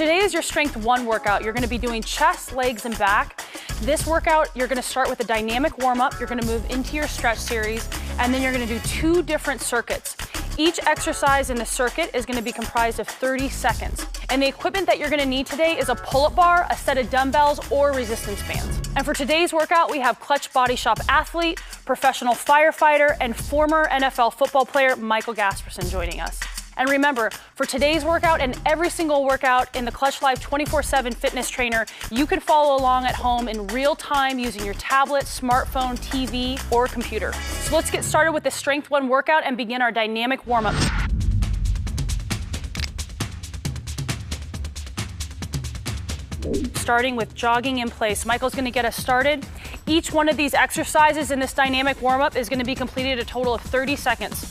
today is your Strength 1 workout. You're gonna be doing chest, legs, and back. This workout, you're gonna start with a dynamic warm-up. You're gonna move into your stretch series, and then you're gonna do 2 different circuits. Each exercise in the circuit is gonna be comprised of 30 seconds. And the equipment that you're gonna need today is a pull-up bar, a set of dumbbells, or resistance bands. And for today's workout, we have Clutch Body Shop athlete, professional firefighter, and former NFL football player Michael Gasperson joining us. And remember, for today's workout and every single workout in the Clutch Live 24/7 fitness trainer, you can follow along at home in real time using your tablet, smartphone, TV, or computer. So let's get started with the Strength 1 workout and begin our dynamic warm-up. Starting with jogging in place. Michael's gonna get us started. Each one of these exercises in this dynamic warm-up is gonna be completed a total of 30 seconds.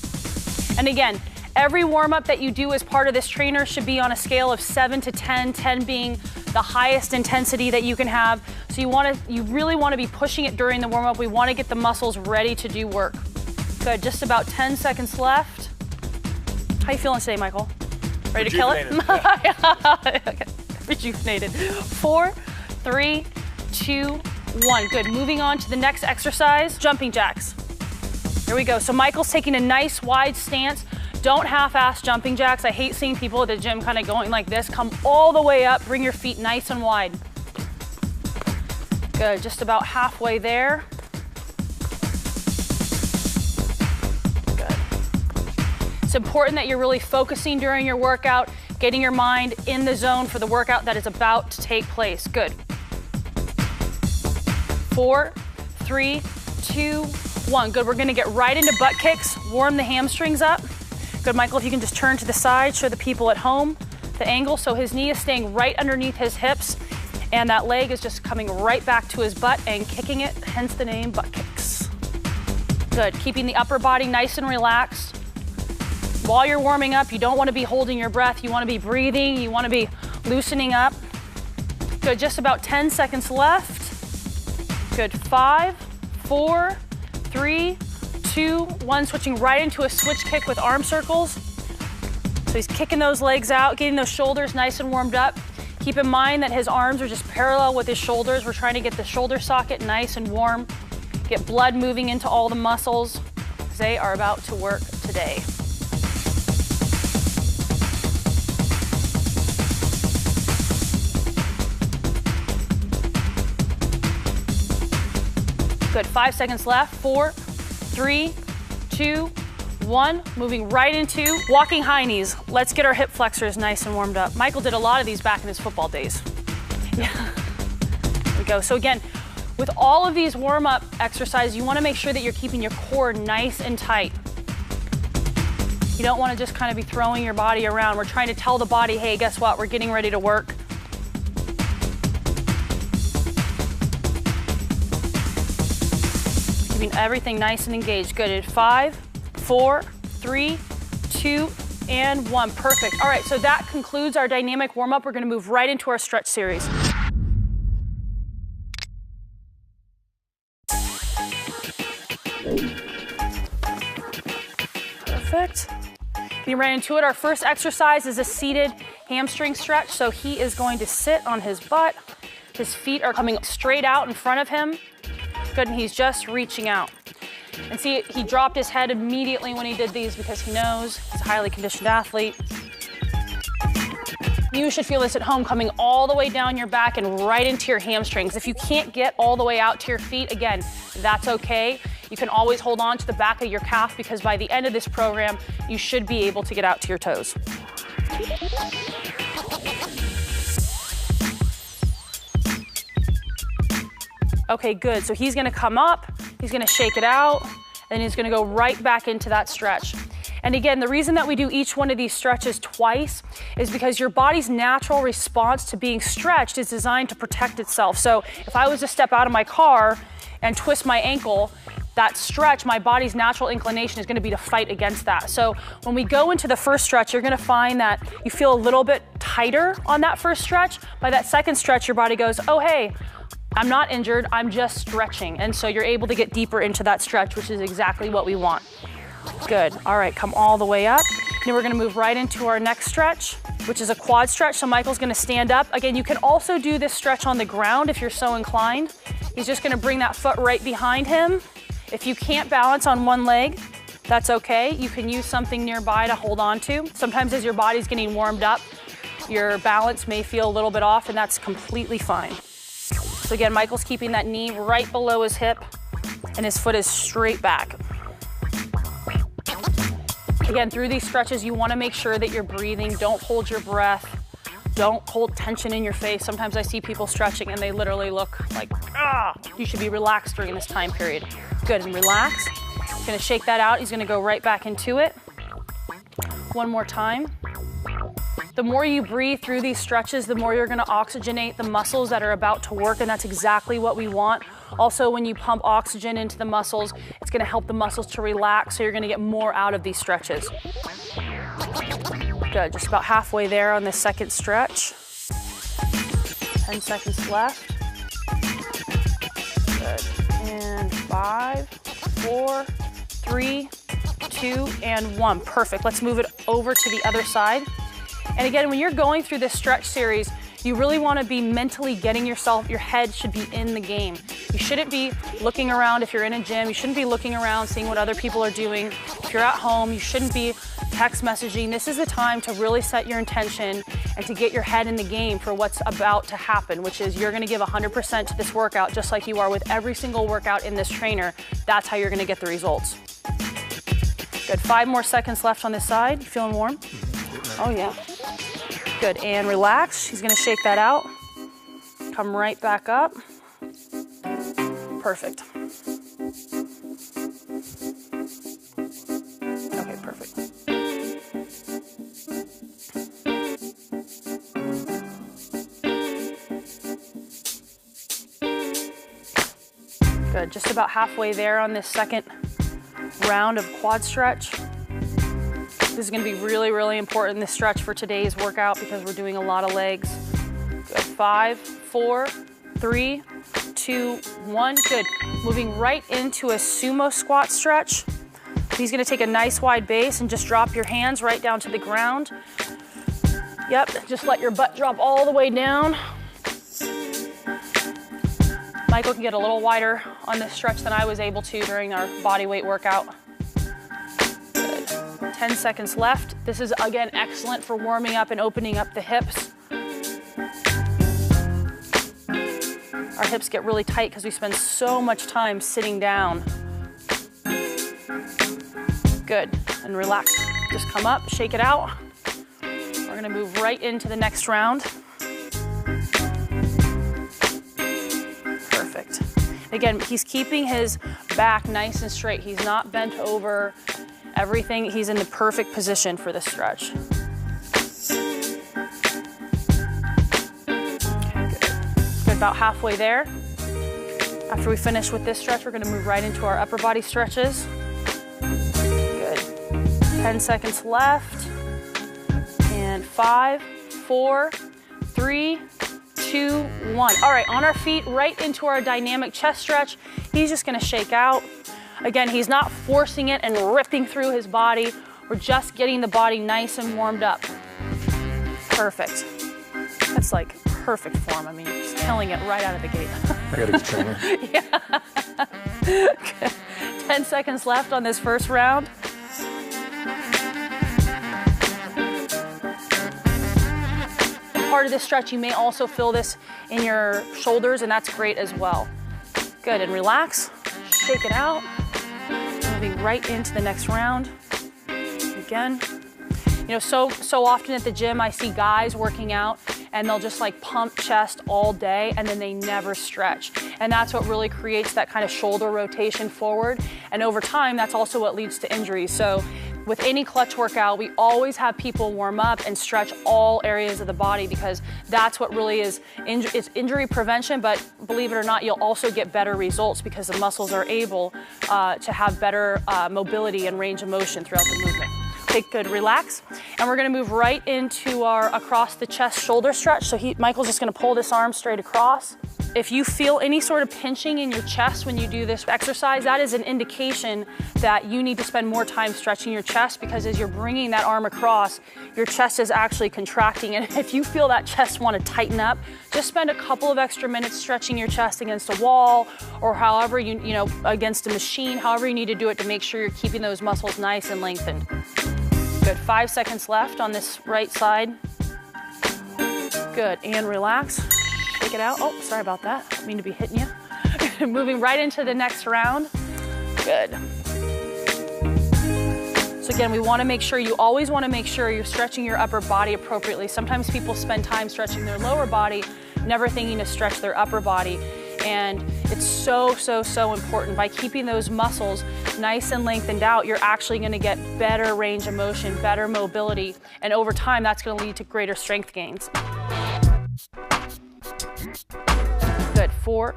And again, every warm-up that you do as part of this trainer should be on a scale of 7 to 10, 10 being the highest intensity that you can have. So you really wanna be pushing it during the warm-up. We wanna get the muscles ready to do work. Good, just about 10 seconds left. How you feeling today, Michael? Ready to kill it? Yeah. Okay. Rejuvenated. 4, 3, 2, 1. Good, moving on to the next exercise, jumping jacks. Here we go. So Michael's taking a nice wide stance. Don't half-ass jumping jacks. I hate seeing people at the gym kind of going like this. Come all the way up, bring your feet nice and wide. Good, just about halfway there. Good. It's important that you're really focusing during your workout, getting your mind in the zone for the workout that is about to take place. Good. 4, 3, 2, 1. Good, we're gonna get right into butt kicks, warm the hamstrings up. Good, Michael, if you can just turn to the side, show the people at home the angle. So his knee is staying right underneath his hips, and that leg is just coming right back to his butt and kicking it, hence the name butt kicks. Good, keeping the upper body nice and relaxed. While you're warming up, you don't want to be holding your breath. You want to be breathing. You want to be loosening up. Good, just about 10 seconds left. Good, 5, 4, 3, 2, 1. Switching right into a switch kick with arm circles. So he's kicking those legs out, getting those shoulders nice and warmed up. Keep in mind that his arms are just parallel with his shoulders. We're trying to get the shoulder socket nice and warm. Get blood moving into all the muscles. They are about to work today. Good, 5 seconds left. 4, 3, 2, 1. Moving right into walking high knees. Let's get our hip flexors nice and warmed up. Michael did a lot of these back in his football days. Yeah. There we go. So again, with all of these warm-up exercises, you wanna make sure that you're keeping your core nice and tight. You don't wanna just kind of be throwing your body around. We're trying to tell the body, hey, guess what? We're getting ready to work. Keeping everything nice and engaged. Good, at 5, 4, 3, 2, and 1. Perfect. All right, so that concludes our dynamic warm-up. We're gonna move right into our stretch series. Perfect. Getting right into it. Our first exercise is a seated hamstring stretch. So he is going to sit on his butt. His feet are coming straight out in front of him. Good, and he's just reaching out. And see, he dropped his head immediately when he did these because he knows he's a highly conditioned athlete. You should feel this at home coming all the way down your back and right into your hamstrings. If you can't get all the way out to your feet, again, that's okay. You can always hold on to the back of your calf because by the end of this program, you should be able to get out to your toes. Okay, good. So he's gonna come up, he's gonna shake it out, and he's gonna go right back into that stretch. And again, the reason that we do each one of these stretches twice is because your body's natural response to being stretched is designed to protect itself. So if I was to step out of my car and twist my ankle, that stretch, my body's natural inclination is gonna be to fight against that. So when we go into the first stretch, you're gonna find that you feel a little bit tighter on that first stretch. By that second stretch, your body goes, oh, hey, I'm not injured, I'm just stretching. And so you're able to get deeper into that stretch, which is exactly what we want. Good, all right, come all the way up. Now we're gonna move right into our next stretch, which is a quad stretch. So Michael's gonna stand up. Again, you can also do this stretch on the ground if you're so inclined. He's just gonna bring that foot right behind him. If you can't balance on one leg, that's okay. You can use something nearby to hold on to. Sometimes as your body's getting warmed up, your balance may feel a little bit off, and that's completely fine. So again, Michael's keeping that knee right below his hip, and his foot is straight back. Again, through these stretches, you wanna make sure that you're breathing. Don't hold your breath. Don't hold tension in your face. Sometimes I see people stretching and they literally look like, ah, you should be relaxed during this time period. Good, and relax. He's gonna shake that out. He's gonna go right back into it. One more time. The more you breathe through these stretches, the more you're gonna oxygenate the muscles that are about to work, and that's exactly what we want. Also, when you pump oxygen into the muscles, it's gonna help the muscles to relax, so you're gonna get more out of these stretches. Good, just about halfway there on this second stretch. 10 seconds left. Good, and 5, 4, 3, 2, and 1. Perfect, let's move it over to the other side. And again, when you're going through this stretch series, you really wanna be mentally getting yourself, your head should be in the game. You shouldn't be looking around if you're in a gym. You shouldn't be looking around, seeing what other people are doing. If you're at home, you shouldn't be text messaging. This is the time to really set your intention and to get your head in the game for what's about to happen, which is you're gonna give 100% to this workout, just like you are with every single workout in this trainer. That's how you're gonna get the results. Good, 5 more seconds left on this side. You feeling warm? Oh yeah. Good, and relax. He's gonna shake that out. Come right back up. Perfect. Okay, perfect. Good, just about halfway there on this second round of quad stretch. This is gonna be really, really important, this stretch for today's workout, because we're doing a lot of legs. Good, 5, 4, 3, 2, 1, good. Moving right into a sumo squat stretch. He's gonna take a nice wide base and just drop your hands right down to the ground. Yep, just let your butt drop all the way down. Michael can get a little wider on this stretch than I was able to during our body weight workout. 10 seconds left. This is, again, excellent for warming up and opening up the hips. Our hips get really tight because we spend so much time sitting down. Good, and relax. Just come up, shake it out. We're gonna move right into the next round. Perfect. Again, he's keeping his back nice and straight. He's not bent over. Everything, he's in the perfect position for this stretch. Okay, good, about halfway there. After we finish with this stretch, we're gonna move right into our upper body stretches. Good, 10 seconds left. And 5, 4, 3, 2, 1. All right, on our feet, right into our dynamic chest stretch. He's just gonna shake out. Again, he's not forcing it and ripping through his body. We're just getting the body nice and warmed up. Perfect. That's like perfect form. I mean, he's killing it right out of the gate. I gotta get trainer. Yeah. Okay. 10 seconds left on this first round. Part of this stretch, you may also feel this in your shoulders, and that's great as well. Good, and relax, shake it out. Moving right into the next round. Again, you know, so often at the gym, I see guys working out and they'll just like pump chest all day and then they never stretch. And that's what really creates that kind of shoulder rotation forward. And over time, that's also what leads to injuries. So with any clutch workout, we always have people warm up and stretch all areas of the body, because that's what really is, it's injury prevention, but believe it or not, you'll also get better results because the muscles are able to have better mobility and range of motion throughout the movement. Okay, good, relax. And we're gonna move right into our across the chest shoulder stretch. So Michael's just gonna pull this arm straight across. If you feel any sort of pinching in your chest when you do this exercise, that is an indication that you need to spend more time stretching your chest, because as you're bringing that arm across, your chest is actually contracting. And if you feel that chest want to tighten up, just spend a couple of extra minutes stretching your chest against a wall, or however you know, against a machine, however you need to do it to make sure you're keeping those muscles nice and lengthened. Good, 5 seconds left on this right side. Good, and relax. Shake it out. Oh, sorry about that. I didn't mean to be hitting you. Moving right into the next round. Good. So again, we want to make sure, you always want to make sure you're stretching your upper body appropriately. Sometimes people spend time stretching their lower body, never thinking to stretch their upper body. And it's so, so, so important. By keeping those muscles nice and lengthened out, you're actually going to get better range of motion, better mobility, and over time, that's going to lead to greater strength gains. Good, 4,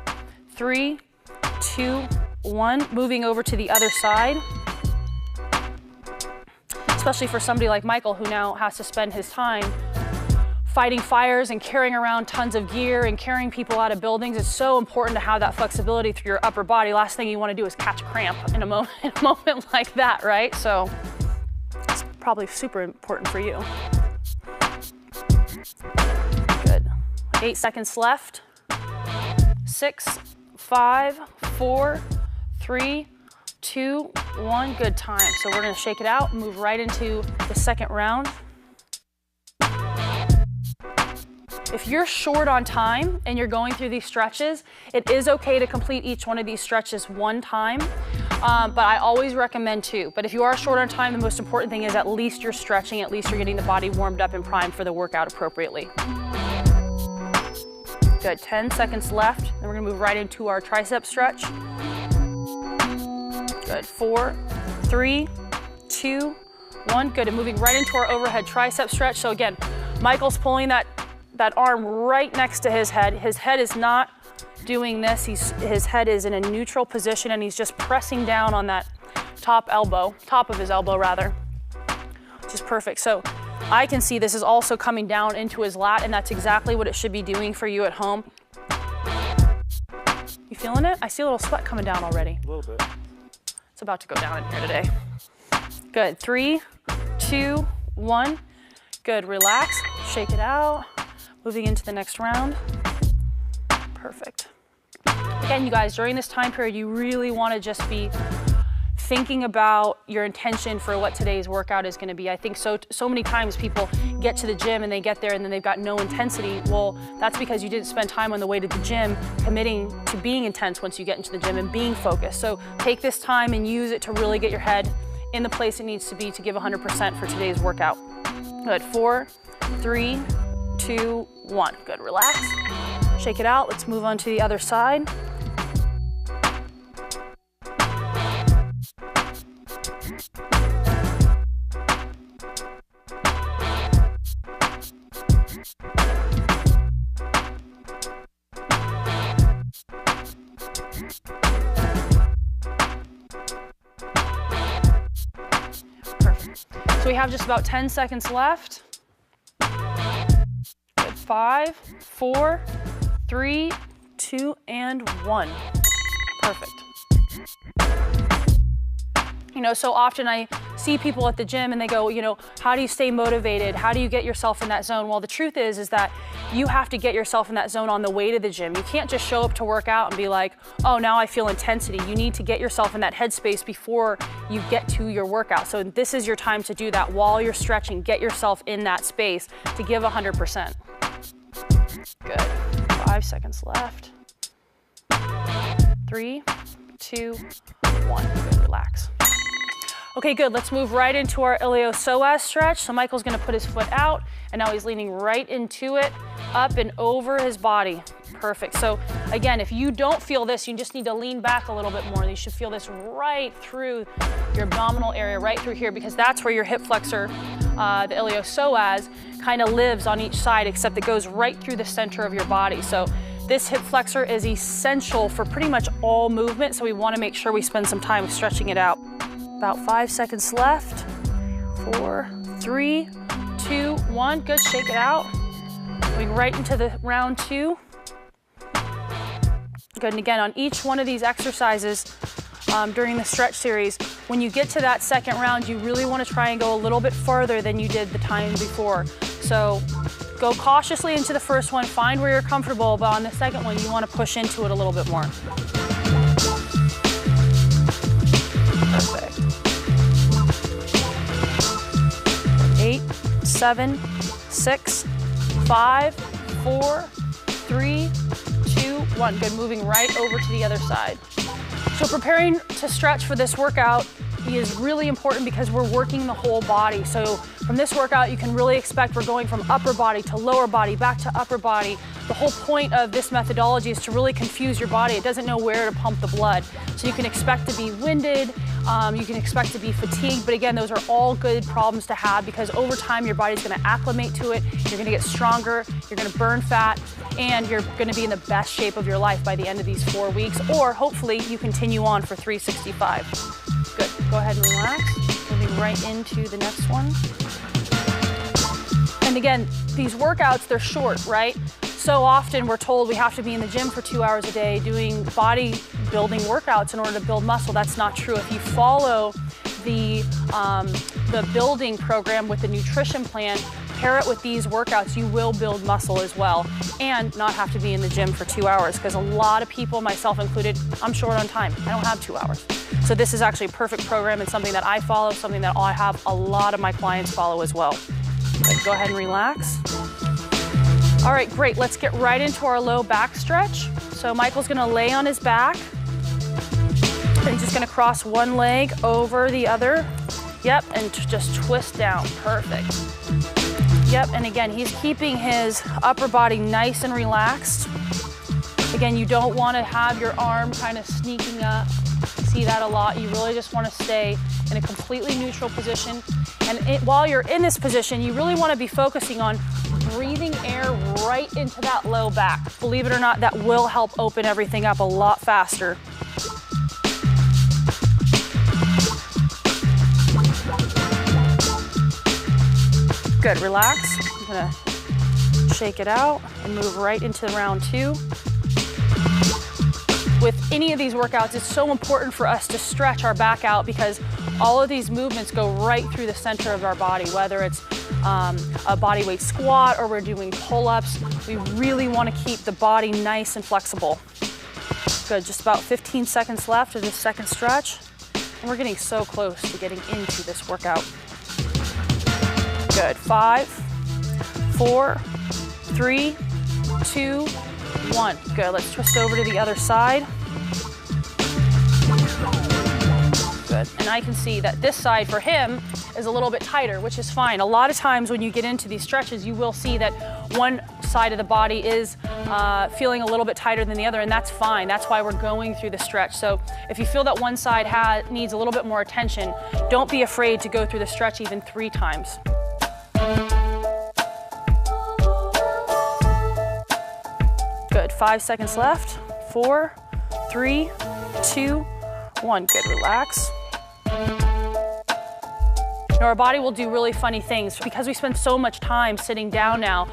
3, 2, 1. Moving over to the other side. Especially for somebody like Michael, who now has to spend his time fighting fires and carrying around tons of gear and carrying people out of buildings. It's so important to have that flexibility through your upper body. Last thing you want to do is catch a cramp in a moment like that, right? So it's probably super important for you. Good. 8 seconds left. 6, 5, 4, 3, 2, 1. Good time. So we're going to shake it out and move right into the second round. If you're short on time and you're going through these stretches, it is okay to complete each one of these stretches one time, but I always recommend 2. But if you are short on time, the most important thing is at least you're stretching, at least you're getting the body warmed up and primed for the workout appropriately. Good, 10 seconds left. Then we're gonna move right into our tricep stretch. Good, 4, 3, 2, 1. Good, and moving right into our overhead tricep stretch. So again, Michael's pulling that arm right next to his head. His head is not doing this. His head is in a neutral position, and he's just pressing down on that top of his elbow rather, which is perfect. So I can see this is also coming down into his lat, and that's exactly what it should be doing for you at home. You feeling it? I see a little sweat coming down already. A little bit. It's about to go down in here today. Good, 3, 2, 1. Good, relax, shake it out. Moving into the next round. Perfect. Again, you guys, during this time period, you really want to just be thinking about your intention for what today's workout is going to be. I think so many times people get to the gym and they get there and then they've got no intensity. Well, that's because you didn't spend time on the way to the gym committing to being intense once you get into the gym and being focused. So take this time and use it to really get your head in the place it needs to be to give 100% for today's workout. Good, 4, 3, 2, 1. Good, relax. Shake it out. Let's move on to the other side. Perfect. So we have just about 10 seconds left. 5, 4, 3, 2, and 1. Perfect. You know, so often I see people at the gym and they go, you know, how do you stay motivated? How do you get yourself in that zone? Well, the truth is that you have to get yourself in that zone on the way to the gym. You can't just show up to work out and be like, oh, now I feel intensity. You need to get yourself in that headspace before you get to your workout. So this is your time to do that while you're stretching. Get yourself in that space to give 100%. Good. 5 seconds left. 3, 2, 1. Good, relax. Okay, good. Let's move right into our iliopsoas stretch. So Michael's gonna put his foot out, and now he's leaning right into it, up and over his body. Perfect. So again, if you don't feel this, you just need to lean back a little bit more. You should feel this right through your abdominal area, right through here, because that's where your hip flexor, the iliopsoas, kind of lives on each side, except it goes right through the center of your body. So this hip flexor is essential for pretty much all movement, so we want to make sure we spend some time stretching it out. About 5 seconds left. 4, 3, 2, 1. Good, shake it out. Going right into the round 2. Good, and again, on each one of these exercises during the stretch series, when you get to that second round, you really want to try and go a little bit farther than you did the time before. So go cautiously into the first one, find where you're comfortable, but on the second one, you want to push into it a little bit more. Perfect. 8, 7, 6, 5, 4, 3, 2, 1. Good, moving right over to the other side. So preparing to stretch for this workout is really important because we're working the whole body. So from this workout, you can really expect we're going from upper body to lower body, back to upper body. The whole point of this methodology is to really confuse your body. It doesn't know where to pump the blood. So you can expect to be winded, you can expect to be fatigued, but again, those are all good problems to have because over time your body's gonna acclimate to it, you're gonna get stronger, you're gonna burn fat, and you're gonna be in the best shape of your life by the end of these 4 weeks, or hopefully you continue on for 365. Good, go ahead and relax. Moving right into the next one. And again, these workouts, they're short, right? So often we're told we have to be in the gym for 2 hours a day doing body building workouts in order to build muscle. That's not true. If you follow the building program with the nutrition plan, pair it with these workouts, you will build muscle as well and not have to be in the gym for 2 hours because a lot of people, myself included, I'm short on time. I don't have 2 hours. So this is actually a perfect program and something that I follow, something that I have a lot of my clients follow as well. Good. Go ahead and relax. All right, great. Let's get right into our low back stretch. So Michael's gonna lay on his back. And he's just gonna cross one leg over the other. Yep, and just twist down, perfect. Yep, and again, he's keeping his upper body nice and relaxed. Again, you don't wanna have your arm kind of sneaking up. See that a lot. You really just wanna stay in a completely neutral position. And while you're in this position, you really wanna be focusing on breathing air right into that low back. Believe it or not, that will help open everything up a lot faster. Good, relax. I'm gonna shake it out and move right into round 2. With any of these workouts, it's so important for us to stretch our back out because all of these movements go right through the center of our body, whether it's a body weight squat or we're doing pull-ups. We really want to keep the body nice and flexible. Good, just about 15 seconds left of this second stretch. And we're getting so close to getting into this workout. Good, 5, 4, 3, 2, 1. Good, let's twist over to the other side. Good, and I can see that this side for him is a little bit tighter, which is fine. A lot of times when you get into these stretches, you will see that one side of the body is feeling a little bit tighter than the other, and that's fine. That's why we're going through the stretch. So if you feel that one side needs a little bit more attention, don't be afraid to go through the stretch even 3 times. Good, 5 seconds left. 4, 3, 2, 1. Good, relax. Now our body will do really funny things because we spend so much time sitting down now.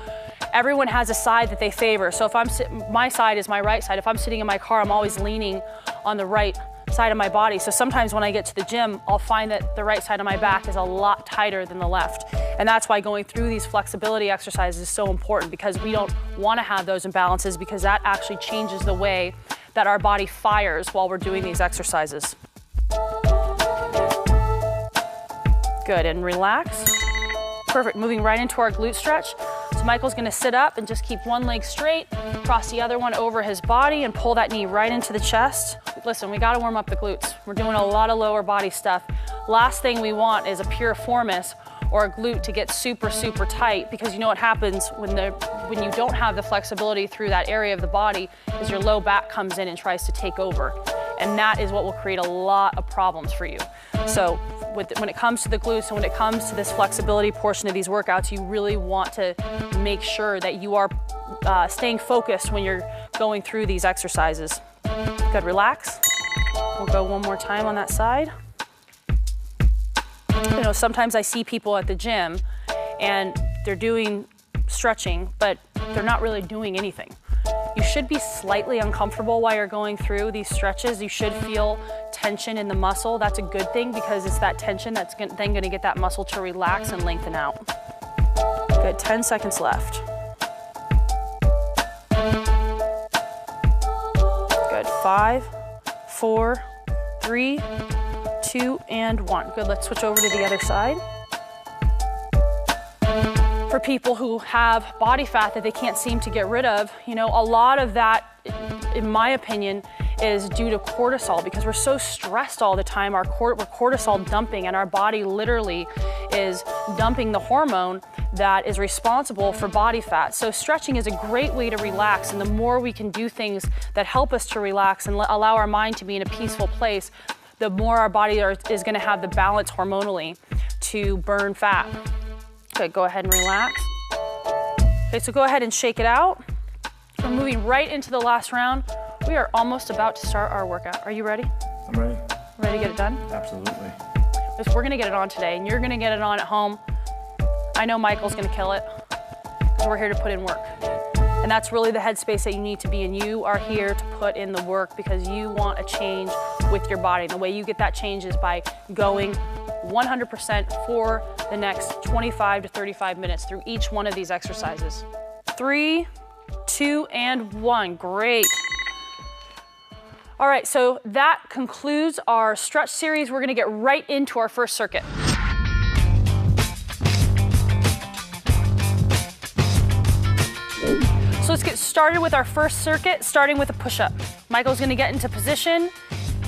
Everyone has a side that they favor. So if my side is my right side. If I'm sitting in my car, I'm always leaning on the right side of my body. So sometimes when I get to the gym, I'll find that the right side of my back is a lot tighter than the left. And that's why going through these flexibility exercises is so important because we don't want to have those imbalances because that actually changes the way that our body fires while we're doing these exercises. Good, and relax. Perfect, moving right into our glute stretch. So Michael's gonna sit up and just keep one leg straight, cross the other one over his body and pull that knee right into the chest. Listen, we gotta warm up the glutes. We're doing a lot of lower body stuff. Last thing we want is a piriformis or a glute to get super, super tight because you know what happens when you don't have the flexibility through that area of the body is your low back comes in and tries to take over. And that is what will create a lot of problems for you. So when it comes to the glutes and when it comes to this flexibility portion of these workouts, you really want to make sure that you are staying focused when you're going through these exercises. Good, relax. We'll go one more time on that side. You know, sometimes I see people at the gym and they're doing stretching, but they're not really doing anything. You should be slightly uncomfortable while you're going through these stretches. You should feel tension in the muscle. That's a good thing because it's that tension that's then gonna get that muscle to relax and lengthen out. Good, 10 seconds left. Good, 5, 4, 3, 2, and 1. Good, let's switch over to the other side. For people who have body fat that they can't seem to get rid of, you know, a lot of that, in my opinion, is due to cortisol because we're so stressed all the time. We're cortisol dumping and our body literally is dumping the hormone that is responsible for body fat. So stretching is a great way to relax, and the more we can do things that help us to relax and allow our mind to be in a peaceful place, the more our body is gonna have the balance hormonally to burn fat. Good, go ahead and relax. Okay, so go ahead and shake it out. We're moving right into the last round. We are almost about to start our workout. Are you ready? I'm ready. Ready to get it done? Absolutely. Because we're gonna get it on today, and you're gonna get it on at home. I know Michael's gonna kill it, because we're here to put in work. And that's really the headspace that you need to be in. You are here to put in the work because you want a change with your body. And the way you get that change is by going 100% for the next 25 to 35 minutes through each one of these exercises. 3, 2, and 1. Great. All right, so that concludes our stretch series. We're gonna get right into our first circuit. So let's get started with our first circuit, starting with a push-up. Michael's gonna get into position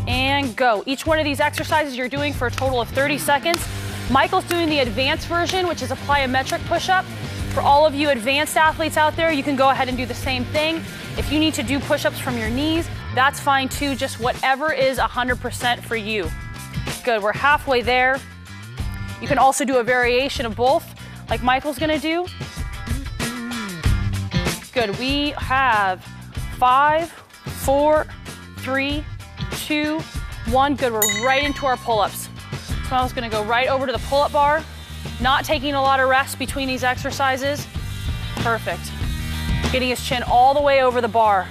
and go. Each one of these exercises you're doing for a total of 30 seconds. Michael's doing the advanced version, which is a plyometric push-up. For all of you advanced athletes out there, you can go ahead and do the same thing. If you need to do push-ups from your knees, that's fine too, just whatever is 100% for you. Good, we're halfway there. You can also do a variation of both, like Michael's gonna do. Good, we have 5, 4, 3, 2, 1. Good, we're right into our pull-ups. So I was gonna go right over to the pull-up bar, not taking a lot of rest between these exercises. Perfect. Getting his chin all the way over the bar.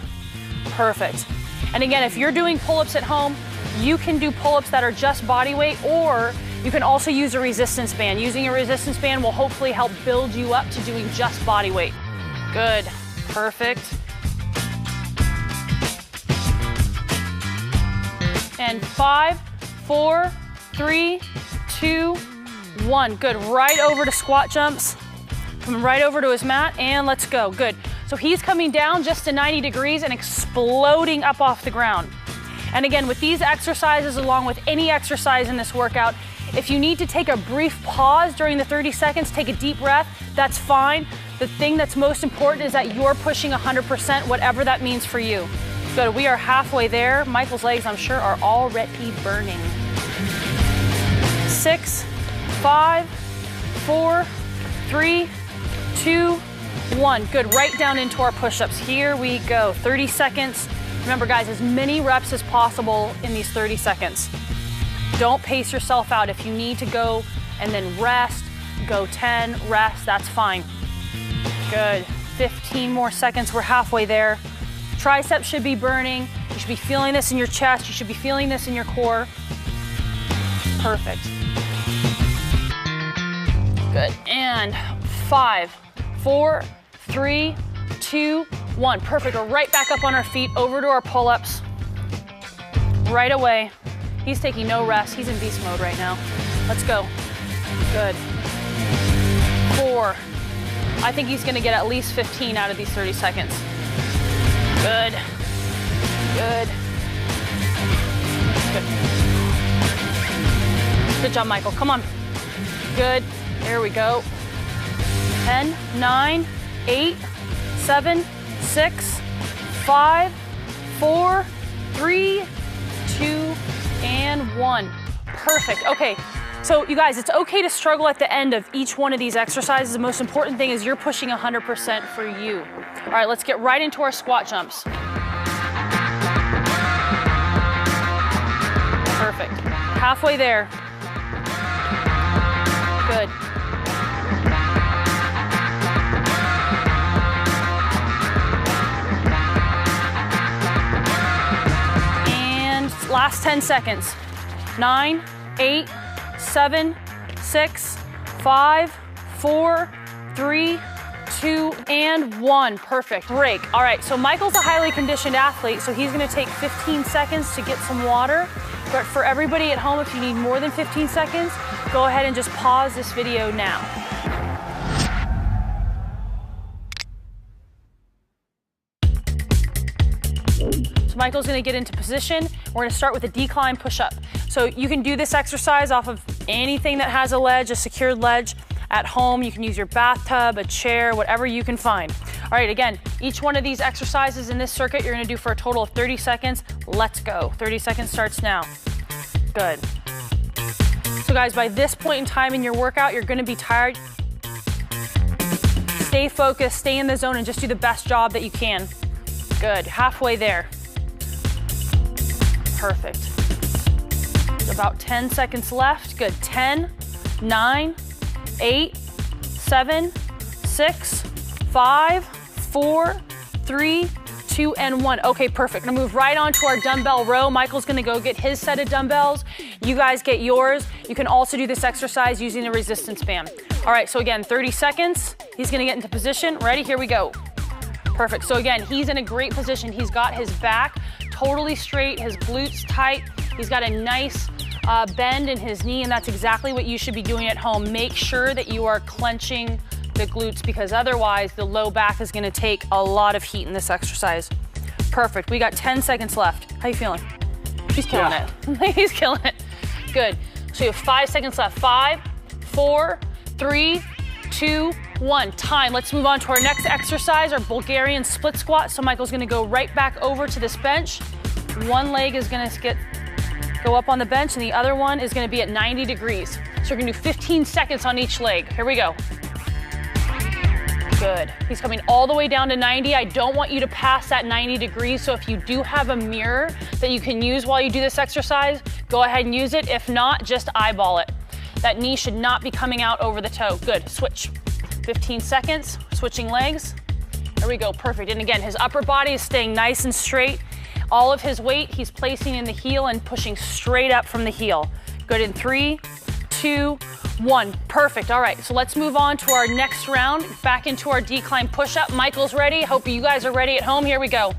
Perfect. And again, if you're doing pull-ups at home, you can do pull-ups that are just body weight, or you can also use a resistance band. Using a resistance band will hopefully help build you up to doing just body weight. Good, perfect. And 5, 4, 3, 2, 1. Good, right over to squat jumps. Coming right over to his mat, and let's go, good. So he's coming down just to 90 degrees and exploding up off the ground. And again, with these exercises, along with any exercise in this workout, if you need to take a brief pause during the 30 seconds, take a deep breath, that's fine. The thing that's most important is that you're pushing 100%, whatever that means for you. Good, we are halfway there. Michael's legs, I'm sure, are already burning. 6, 5, 4, 3, 2, 1. Good, right down into our push-ups. Here we go, 30 seconds. Remember guys, as many reps as possible in these 30 seconds. Don't pace yourself out. If you need to go and then rest, go 10, rest, that's fine. Good, 15 more seconds, we're halfway there. Triceps should be burning. You should be feeling this in your chest. You should be feeling this in your core. Perfect. Good, and 5, 4, 3, 2, 1. Perfect, we're right back up on our feet, over to our pull-ups. Right away. He's taking no rest, he's in beast mode right now. Let's go, good. 4, I think he's gonna get at least 15 out of these 30 seconds. Good, good. Good. Good job, Michael, come on. Good, there we go. 10, 9, 8, 7, 6, 5, 4, 3, 2, and 1. Perfect, okay. So you guys, it's okay to struggle at the end of each one of these exercises. The most important thing is you're pushing 100% for you. All right, let's get right into our squat jumps. Perfect, halfway there. Good. last 10 seconds. 9, 8, 7, 6, 5, 4, 3, 2, and 1. Perfect. Break. All right, so Michael's a highly conditioned athlete, so he's gonna take 15 seconds to get some water. But for everybody at home, if you need more than 15 seconds, go ahead and just pause this video now. So Michael's gonna get into position. We're gonna start with a decline push-up. So you can do this exercise off of anything that has a ledge, a secured ledge. At home, you can use your bathtub, a chair, whatever you can find. All right, again, each one of these exercises in this circuit, you're gonna do for a total of 30 seconds. Let's go. 30 seconds starts now. Good. So guys, by this point in time in your workout, you're gonna be tired. Stay focused, stay in the zone, and just do the best job that you can. Good, halfway there. Perfect. About 10 seconds left. Good, 10, 9, 8, 7, 6, 5, 4, 3, 2, and 1. Okay, perfect. Now move right on to our dumbbell row. Michael's gonna go get his set of dumbbells. You guys get yours. You can also do this exercise using a resistance band. All right, so again, 30 seconds. He's gonna get into position. Ready? Here we go. Perfect. So again, he's in a great position. He's got his back totally straight, his glutes tight. He's got a nice bend in his knee, and that's exactly what you should be doing at home. Make sure that you are clenching the glutes, because otherwise the low back is gonna take a lot of heat in this exercise. Perfect, we got 10 seconds left. How you feeling? He's killing it. He's killing it. Good, so you have 5 seconds left. 5, 4, 3, 2, 1, time. Let's move on to our next exercise, our Bulgarian split squat. So Michael's gonna go right back over to this bench. One leg is gonna go up on the bench, and the other one is gonna be at 90 degrees. So we're gonna do 15 seconds on each leg. Here we go. Good. He's coming all the way down to 90. I don't want you to pass that 90 degrees, so if you do have a mirror that you can use while you do this exercise, go ahead and use it. If not, just eyeball it. That knee should not be coming out over the toe. Good, switch. 15 seconds, switching legs. There we go, perfect. And again, his upper body is staying nice and straight. All of his weight, he's placing in the heel and pushing straight up from the heel. Good, in 3, 2, 1, perfect. All right, so let's move on to our next round, back into our decline push-up. Michael's ready, hope you guys are ready at home. Here we go.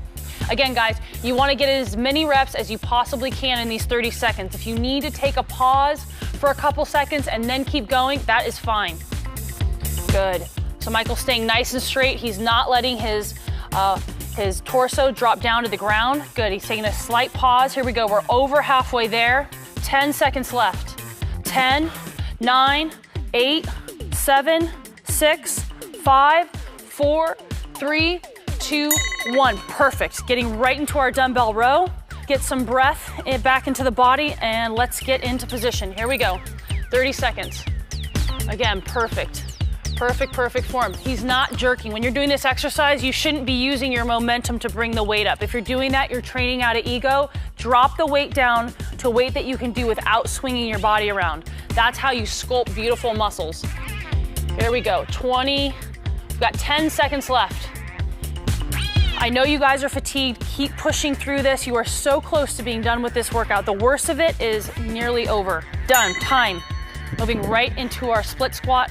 Again, guys, you wanna get as many reps as you possibly can in these 30 seconds. If you need to take a pause for a couple seconds and then keep going, that is fine. Good, so Michael's staying nice and straight. He's not letting his torso drop down to the ground. Good, he's taking a slight pause. Here we go, we're over halfway there. 10 seconds left. 10, 9, 8, 7, 6, 5, 4, 3, 2, 1. Perfect, getting right into our dumbbell row. Get some breath back into the body, and let's get into position. Here we go, 30 seconds. Again, perfect. Perfect, perfect form. He's not jerking. When you're doing this exercise, you shouldn't be using your momentum to bring the weight up. If you're doing that, you're training out of ego. Drop the weight down to a weight that you can do without swinging your body around. That's how you sculpt beautiful muscles. Here we go, 20. We've got 10 seconds left. I know you guys are fatigued. Keep pushing through this. You are so close to being done with this workout. The worst of it is nearly over. Done, time. Moving right into our split squat.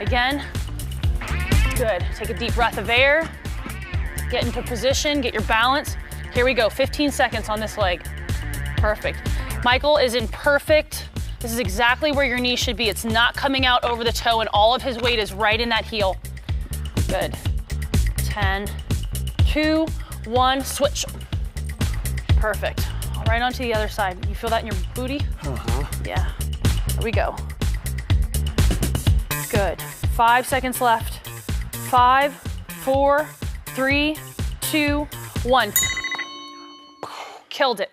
Again, good. Take a deep breath of air, get into position, get your balance. Here we go, 15 seconds on this leg. Perfect. Michael is in perfect, this is exactly where your knee should be. It's not coming out over the toe, and all of his weight is right in that heel. Good. 10, 2, 1, switch. Perfect. Right onto the other side. You feel that in your booty? Yeah. Here we go. Good. 5 seconds left. 5, 4, 3, 2, 1. Killed it.